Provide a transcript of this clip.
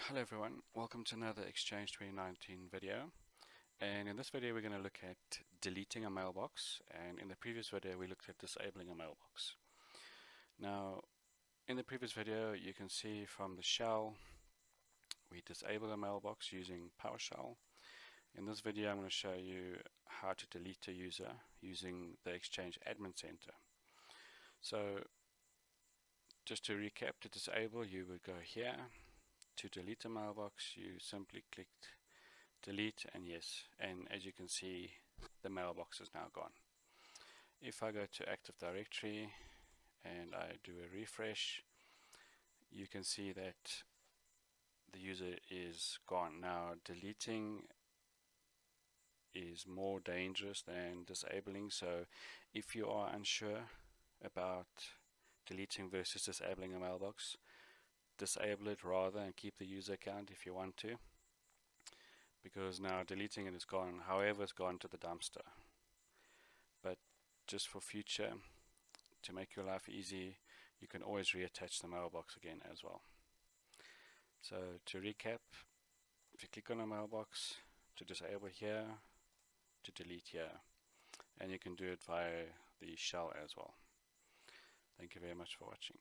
Hello everyone, welcome to another Exchange 2019 video, and in this video we're going to look at deleting a mailbox, and in the previous video we looked at disabling a mailbox. Now in the previous video you can see from the shell we disable a mailbox using PowerShell. In this video I'm going to show you how to delete a user using the Exchange Admin Center. So just to recap, to disable you would go here. To delete a mailbox, you simply clicked delete, and yes, and as you can see the mailbox is now gone. If I go to Active Directory and I do a refresh, you can see that the user is gone. Now deleting is more dangerous than disabling, so if you are unsure about deleting versus disabling a mailbox, disable it rather and keep the user account if you want to, because now deleting it is gone. However, it's gone to the dumpster. But just for future, to make your life easy, you can always reattach the mailbox again as well. So to recap, if you click on a mailbox, to disable here, to delete here, and you can do it via the shell as well. Thank you very much for watching.